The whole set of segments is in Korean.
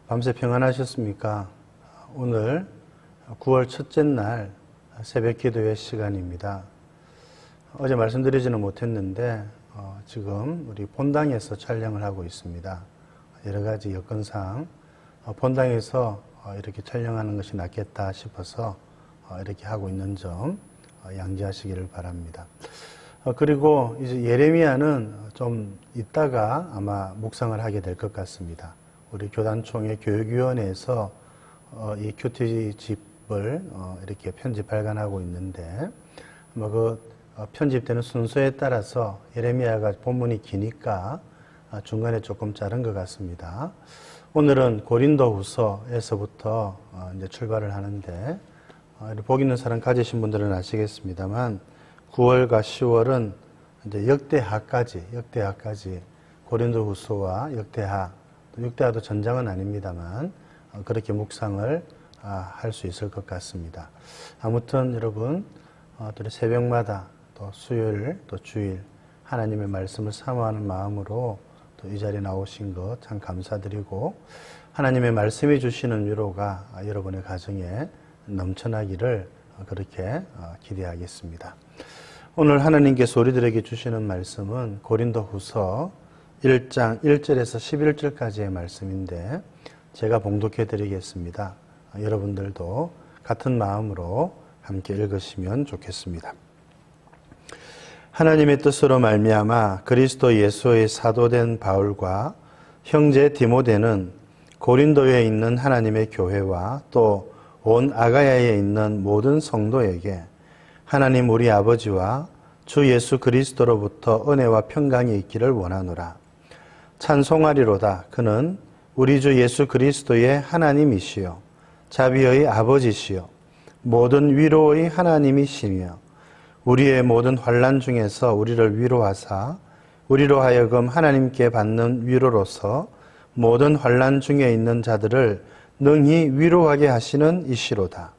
밤새 평안하셨습니까? 오늘 9월 첫째 날 새벽 기도회 시간입니다. 어제 말씀드리지는 못했는데 지금 우리 본당에서 촬영을 하고 있습니다. 여러 가지 여건상 본당에서 이렇게 촬영하는 것이 낫겠다 싶어서 이렇게 하고 있는 점 양지하시기를 바랍니다. 그리고 이제 예레미야는 좀 이따가 아마 묵상을 하게 될 것 같습니다. 우리 교단총회 교육위원회에서 이 큐티집을 이렇게 편집 발간하고 있는데 그 편집되는 순서에 따라서 예레미야가 본문이 기니까 중간에 조금 자른 것 같습니다. 오늘은 고린도후서에서부터 이제 출발을 하는데 복 있는 사람 가지신 분들은 아시겠습니다만 9월과 10월은 이제 역대하까지 고린도후서와 역대하도 전장은 아닙니다만 그렇게 묵상을 할 수 있을 것 같습니다. 아무튼 여러분 또 새벽마다 또 수요일 또 주일 하나님의 말씀을 사모하는 마음으로 또 이 자리에 나오신 것 참 감사드리고 하나님의 말씀이 주시는 위로가 여러분의 가정에 넘쳐나기를 그렇게 기대하겠습니다. 오늘 하나님께서 우리들에게 주시는 말씀은 고린도후서 1장 1절에서 11절까지의 말씀인데 제가 봉독해 드리겠습니다. 여러분들도 같은 마음으로 함께 읽으시면 좋겠습니다. 하나님의 뜻으로 말미암아 그리스도 예수의 사도된 바울과 형제 디모데는 고린도에 있는 하나님의 교회와 또 온 아가야에 있는 모든 성도에게 하나님 우리 아버지와 주 예수 그리스도로부터 은혜와 평강이 있기를 원하노라. 찬송하리로다. 그는 우리 주 예수 그리스도의 하나님이시요 자비의 아버지시요 모든 위로의 하나님이시며 우리의 모든 환난 중에서 우리를 위로하사 우리로 하여금 하나님께 받는 위로로서 모든 환난 중에 있는 자들을 능히 위로하게 하시는 이시로다.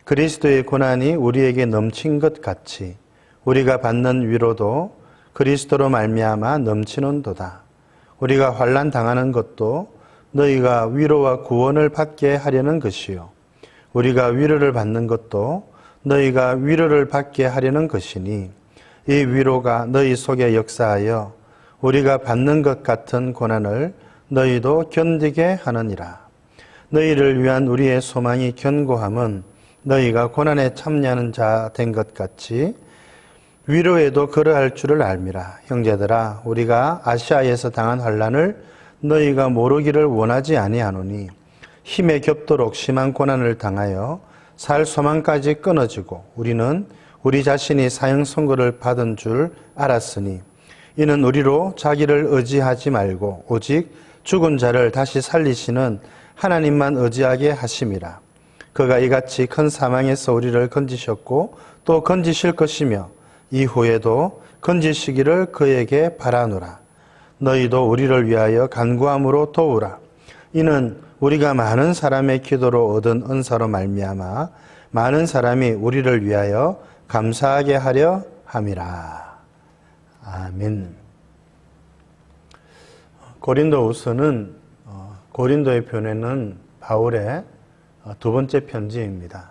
그리스도의 고난이 우리에게 넘친 것 같이 우리가 받는 위로도 그리스도로 말미암아 넘치는도다. 우리가 환난 당하는 것도 너희가 위로와 구원을 받게 하려는 것이요 우리가 위로를 받는 것도 너희가 위로를 받게 하려는 것이니 이 위로가 너희 속에 역사하여 우리가 받는 것 같은 고난을 너희도 견디게 하느니라. 너희를 위한 우리의 소망이 견고함은 너희가 고난에 참여하는 자 된 것 같이 위로에도 그러할 줄을 알미라. 형제들아 우리가 아시아에서 당한 환난을 너희가 모르기를 원하지 아니하노니 힘에 겹도록 심한 고난을 당하여 살 소망까지 끊어지고 우리는 우리 자신이 사형 선고를 받은 줄 알았으니 이는 우리로 자기를 의지하지 말고 오직 죽은 자를 다시 살리시는 하나님만 의지하게 하심이라. 그가 이같이 큰 사망에서 우리를 건지셨고 또 건지실 것이며 이후에도 건지시기를 그에게 바라노라. 너희도 우리를 위하여 간구함으로 도우라. 이는 우리가 많은 사람의 기도로 얻은 은사로 말미암아 많은 사람이 우리를 위하여 감사하게 하려 함이라. 아멘. 고린도후서는 고린도에 보내는 바울의 두 번째 편지입니다.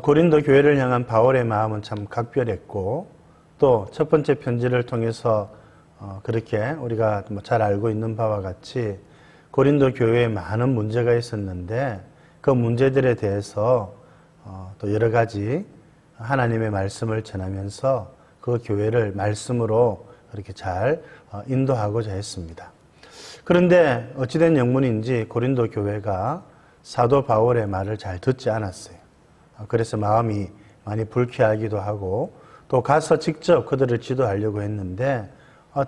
고린도 교회를 향한 바울의 마음은 참 각별했고 또 첫 번째 편지를 통해서 그렇게 우리가 잘 알고 있는 바와 같이 고린도 교회에 많은 문제가 있었는데 그 문제들에 대해서 또 여러 가지 하나님의 말씀을 전하면서 그 교회를 말씀으로 그렇게 잘 인도하고자 했습니다. 그런데 어찌된 영문인지 고린도 교회가 사도 바울의 말을 잘 듣지 않았어요. 그래서 마음이 많이 불쾌하기도 하고 또 가서 직접 그들을 지도하려고 했는데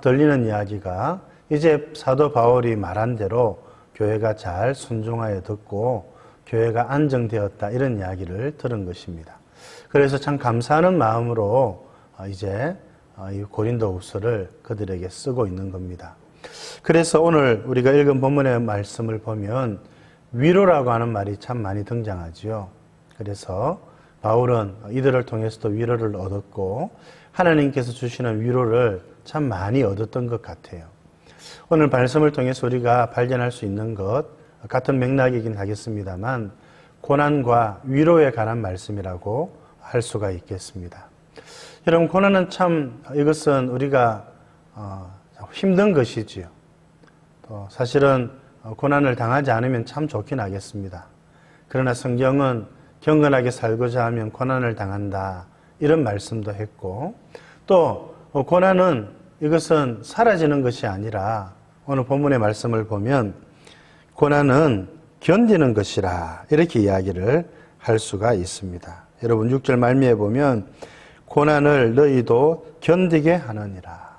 들리는 이야기가 이제 사도 바울이 말한 대로 교회가 잘 순종하여 듣고 교회가 안정되었다 이런 이야기를 들은 것입니다. 그래서 참 감사하는 마음으로 이제 이 고린도후서를 그들에게 쓰고 있는 겁니다. 그래서 오늘 우리가 읽은 본문의 말씀을 보면 위로라고 하는 말이 참 많이 등장하지요. 그래서 바울은 이들을 통해서도 위로를 얻었고 하나님께서 주시는 위로를 참 많이 얻었던 것 같아요. 오늘 말씀을 통해서 우리가 발견할 수 있는 것 같은 맥락이긴 하겠습니다만 고난과 위로에 관한 말씀이라고 할 수가 있겠습니다. 여러분, 고난은 참 이것은 우리가 힘든 것이지요. 또 사실은 고난을 당하지 않으면 참 좋긴 하겠습니다. 그러나 성경은 경건하게 살고자 하면 고난을 당한다, 이런 말씀도 했고, 또 고난은 이것은 사라지는 것이 아니라 오늘 본문의 말씀을 보면 고난은 견디는 것이라, 이렇게 이야기를 할 수가 있습니다. 여러분, 6절 말미에 보면 고난을 너희도 견디게 하느니라.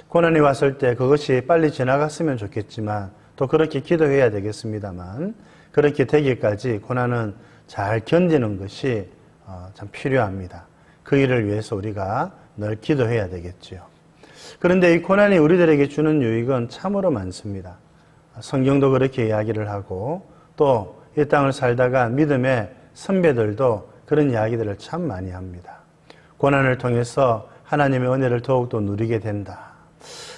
고난이 왔을 때 그것이 빨리 지나갔으면 좋겠지만 또 그렇게 기도해야 되겠습니다만, 그렇게 되기까지 고난은 잘 견디는 것이 참 필요합니다. 그 일을 위해서 우리가 늘 기도해야 되겠지요. 그런데 이 고난이 우리들에게 주는 유익은 참으로 많습니다. 성경도 그렇게 이야기를 하고 또 이 땅을 살다가 믿음의 선배들도 그런 이야기들을 참 많이 합니다. 고난을 통해서 하나님의 은혜를 더욱더 누리게 된다.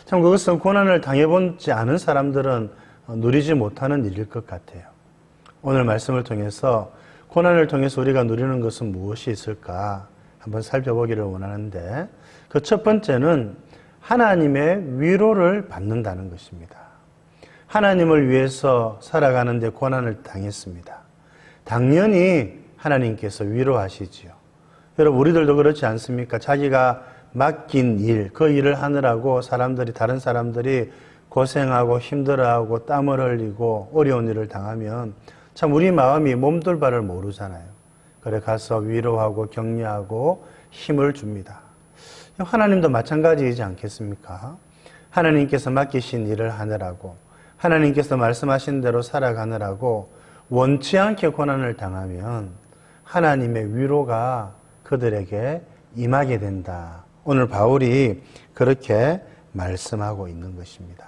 참 그것은 고난을 당해보지 않은 사람들은 누리지 못하는 일일 것 같아요. 오늘 말씀을 통해서 고난을 통해서 우리가 누리는 것은 무엇이 있을까 한번 살펴보기를 원하는데, 그 첫 번째는 하나님의 위로를 받는다는 것입니다. 하나님을 위해서 살아가는데 고난을 당했습니다. 당연히 하나님께서 위로하시지요. 여러분, 우리들도 그렇지 않습니까? 자기가 맡긴 일, 그 일을 하느라고 다른 사람들이 고생하고 힘들어하고 땀을 흘리고 어려운 일을 당하면 참 우리 마음이 몸둘 바를 모르잖아요. 그래 가서 위로하고 격려하고 힘을 줍니다. 하나님도 마찬가지이지 않겠습니까? 하나님께서 맡기신 일을 하느라고, 하나님께서 말씀하신 대로 살아가느라고 원치 않게 고난을 당하면 하나님의 위로가 그들에게 임하게 된다. 오늘 바울이 그렇게 말씀하고 있는 것입니다.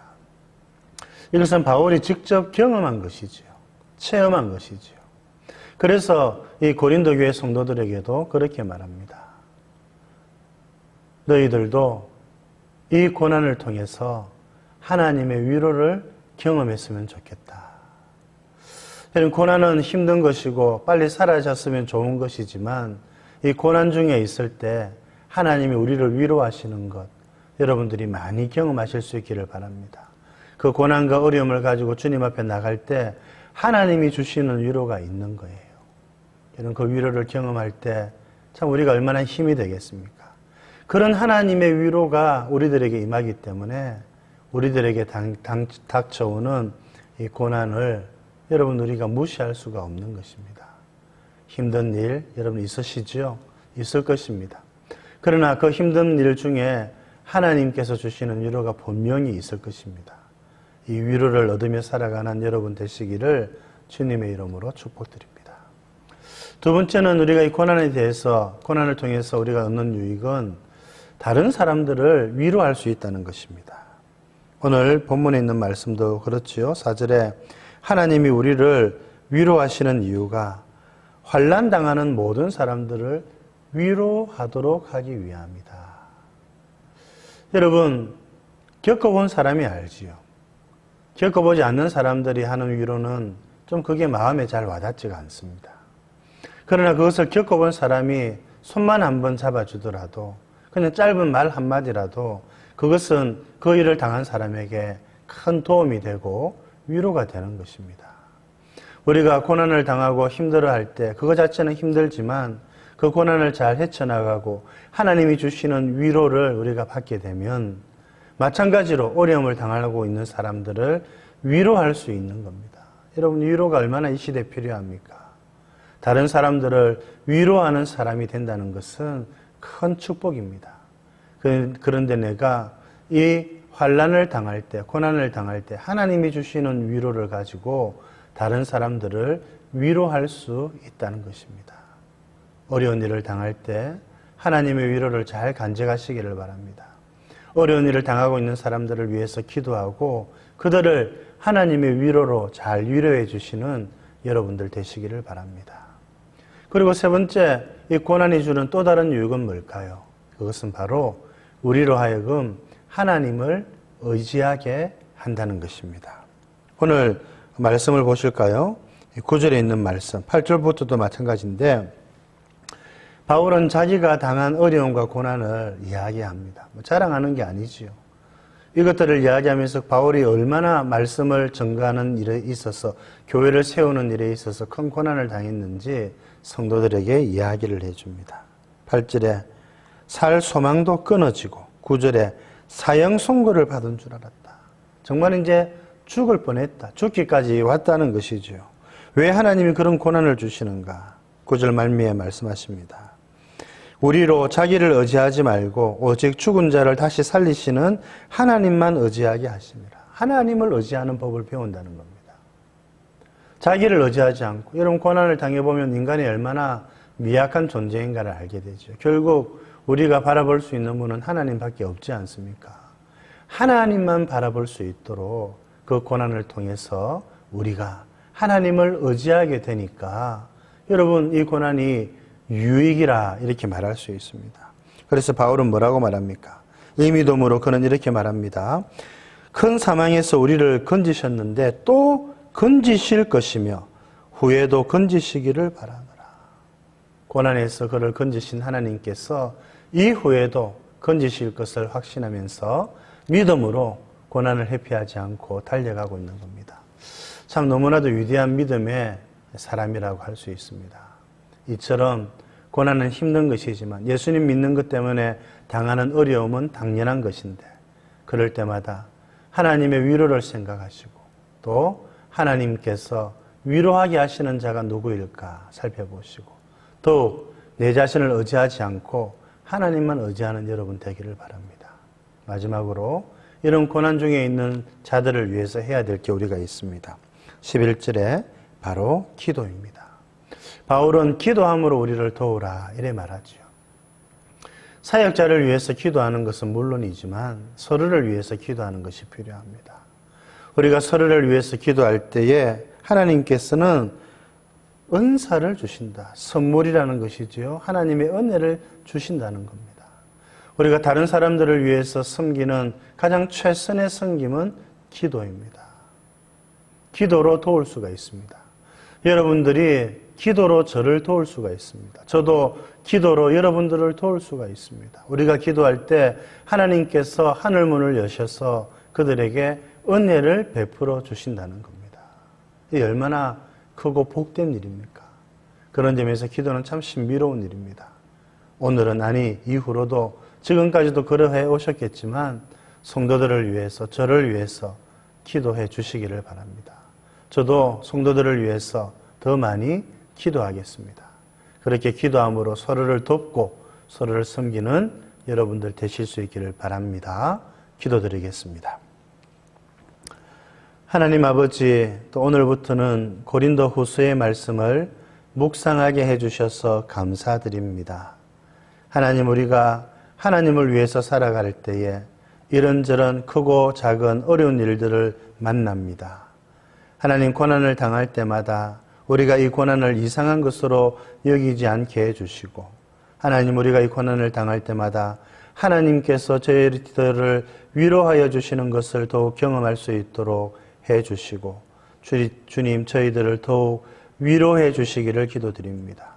이것은 바울이 직접 경험한 것이지요. 체험한 것이지요. 그래서 이 고린도 교회 성도들에게도 그렇게 말합니다. 너희들도 이 고난을 통해서 하나님의 위로를 경험했으면 좋겠다. 여러분, 고난은 힘든 것이고 빨리 사라졌으면 좋은 것이지만 이 고난 중에 있을 때 하나님이 우리를 위로하시는 것, 여러분들이 많이 경험하실 수 있기를 바랍니다. 그 고난과 어려움을 가지고 주님 앞에 나갈 때 하나님이 주시는 위로가 있는 거예요. 여러분, 그 위로를 경험할 때 참 우리가 얼마나 힘이 되겠습니까? 그런 하나님의 위로가 우리들에게 임하기 때문에 우리들에게 닥쳐오는 이 고난을 여러분, 우리가 무시할 수가 없는 것입니다. 힘든 일 여러분 있으시죠? 있을 것입니다. 그러나 그 힘든 일 중에 하나님께서 주시는 위로가 분명히 있을 것입니다. 이 위로를 얻으며 살아가는 여러분 되시기를 주님의 이름으로 축복드립니다. 두 번째는 우리가 이 고난을 통해서 우리가 얻는 유익은 다른 사람들을 위로할 수 있다는 것입니다. 오늘 본문에 있는 말씀도 그렇지요. 4절에 하나님이 우리를 위로하시는 이유가 환난 당하는 모든 사람들을 위로하도록 하기 위함이다. 여러분, 겪어본 사람이 알지요. 겪어보지 않는 사람들이 하는 위로는 좀 그게 마음에 잘 와닿지가 않습니다. 그러나 그것을 겪어본 사람이 손만 한번 잡아주더라도, 그냥 짧은 말 한마디라도 그것은 그 일을 당한 사람에게 큰 도움이 되고 위로가 되는 것입니다. 우리가 고난을 당하고 힘들어할 때 그거 자체는 힘들지만 그 고난을 잘 헤쳐나가고 하나님이 주시는 위로를 우리가 받게 되면 마찬가지로 어려움을 당하고 있는 사람들을 위로할 수 있는 겁니다. 여러분, 위로가 얼마나 이 시대에 필요합니까? 다른 사람들을 위로하는 사람이 된다는 것은 큰 축복입니다. 그런데 내가 이 환난을 당할 때, 고난을 당할 때 하나님이 주시는 위로를 가지고 다른 사람들을 위로할 수 있다는 것입니다. 어려운 일을 당할 때 하나님의 위로를 잘 간직하시기를 바랍니다. 어려운 일을 당하고 있는 사람들을 위해서 기도하고 그들을 하나님의 위로로 잘 위로해 주시는 여러분들 되시기를 바랍니다. 그리고 세 번째, 이 고난이 주는 또 다른 유익은 뭘까요? 그것은 바로 우리로 하여금 하나님을 의지하게 한다는 것입니다. 오늘 말씀을 보실까요? 9절에 있는 말씀, 8절부터도 마찬가지인데 바울은 자기가 당한 어려움과 고난을 이야기합니다. 자랑하는 게 아니지요. 이것들을 이야기하면서 바울이 얼마나 말씀을 전가하는 일에 있어서 교회를 세우는 일에 있어서 큰 고난을 당했는지 성도들에게 이야기를 해줍니다. 8절에 살 소망도 끊어지고 9절에 사형 선고를 받은 줄 알았다. 정말 이제 죽을 뻔했다. 죽기까지 왔다는 것이죠. 왜 하나님이 그런 고난을 주시는가? 9절 말미에 말씀하십니다. 우리로 자기를 의지하지 말고 오직 죽은 자를 다시 살리시는 하나님만 의지하게 하십니다. 하나님을 의지하는 법을 배운다는 겁니다. 자기를 의지하지 않고 여러분 고난을 당해보면 인간이 얼마나 미약한 존재인가를 알게 되죠. 결국 우리가 바라볼 수 있는 분은 하나님밖에 없지 않습니까? 하나님만 바라볼 수 있도록 그 고난을 통해서 우리가 하나님을 의지하게 되니까 여러분 이 고난이 유익이라 이렇게 말할 수 있습니다. 그래서 바울은 뭐라고 말합니까? 이 믿음으로 그는 이렇게 말합니다. 큰 사망에서 우리를 건지셨는데 또 건지실 것이며 후에도 건지시기를 바라노라. 고난에서 그를 건지신 하나님께서 이후에도 건지실 것을 확신하면서 믿음으로 고난을 회피하지 않고 달려가고 있는 겁니다. 참 너무나도 위대한 믿음의 사람이라고 할 수 있습니다. 이처럼 고난은 힘든 것이지만 예수님 믿는 것 때문에 당하는 어려움은 당연한 것인데 그럴 때마다 하나님의 위로를 생각하시고 또 하나님께서 위로하게 하시는 자가 누구일까 살펴보시고 더욱 내 자신을 의지하지 않고 하나님만 의지하는 여러분 되기를 바랍니다. 마지막으로 이런 고난 중에 있는 자들을 위해서 해야 될 게 우리가 있습니다. 11절에 바로 기도입니다. 바울은 기도함으로 우리를 도우라 이래 말하죠. 사역자를 위해서 기도하는 것은 물론이지만 서로를 위해서 기도하는 것이 필요합니다. 우리가 서로를 위해서 기도할 때에 하나님께서는 은사를 주신다. 선물이라는 것이지요. 하나님의 은혜를 주신다는 겁니다. 우리가 다른 사람들을 위해서 섬기는 가장 최선의 섬김은 기도입니다. 기도로 도울 수가 있습니다. 여러분들이 기도로 저를 도울 수가 있습니다. 저도 기도로 여러분들을 도울 수가 있습니다. 우리가 기도할 때 하나님께서 하늘문을 여셔서 그들에게 은혜를 베풀어 주신다는 겁니다. 이 얼마나 크고 복된 일입니까? 그런 점에서 기도는 참 신비로운 일입니다. 오늘은 아니 이후로도 지금까지도 그러해 오셨겠지만 성도들을 위해서 저를 위해서 기도해 주시기를 바랍니다. 저도 성도들을 위해서 더 많이 기도하겠습니다. 그렇게 기도함으로 서로를 돕고 서로를 섬기는 여러분들 되실 수 있기를 바랍니다. 기도드리겠습니다. 하나님 아버지, 또 오늘부터는 고린도 후서의 말씀을 묵상하게 해주셔서 감사드립니다. 하나님, 우리가 하나님을 위해서 살아갈 때에 이런저런 크고 작은 어려운 일들을 만납니다. 하나님, 고난을 당할 때마다 우리가 이 고난을 이상한 것으로 여기지 않게 해주시고, 하나님, 우리가 이 고난을 당할 때마다 하나님께서 저희들을 위로하여 주시는 것을 더욱 경험할 수 있도록 해주시고, 주님, 저희들을 더욱 위로해 주시기를 기도드립니다.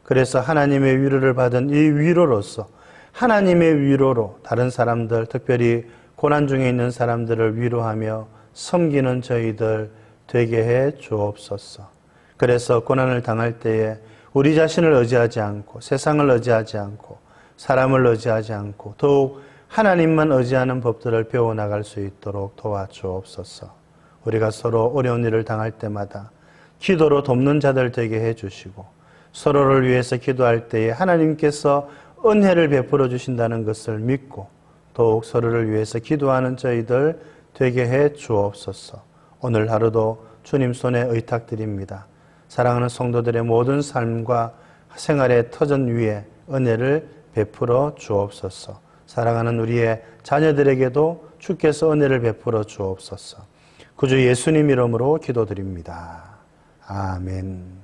그래서 하나님의 위로를 받은 이 위로로서 하나님의 위로로 다른 사람들, 특별히 고난 중에 있는 사람들을 위로하며 섬기는 저희들 되게 해 주옵소서. 그래서 고난을 당할 때에 우리 자신을 의지하지 않고 세상을 의지하지 않고 사람을 의지하지 않고 더욱 하나님만 의지하는 법들을 배워나갈 수 있도록 도와주옵소서. 우리가 서로 어려운 일을 당할 때마다 기도로 돕는 자들 되게 해주시고 서로를 위해서 기도할 때에 하나님께서 은혜를 베풀어 주신다는 것을 믿고 더욱 서로를 위해서 기도하는 저희들 되게 해 주옵소서. 오늘 하루도 주님 손에 의탁드립니다. 사랑하는 성도들의 모든 삶과 생활의 터전 위에 은혜를 베풀어 주옵소서. 사랑하는 우리의 자녀들에게도 주께서 은혜를 베풀어 주옵소서. 구주 예수님 이름으로 기도드립니다. 아멘.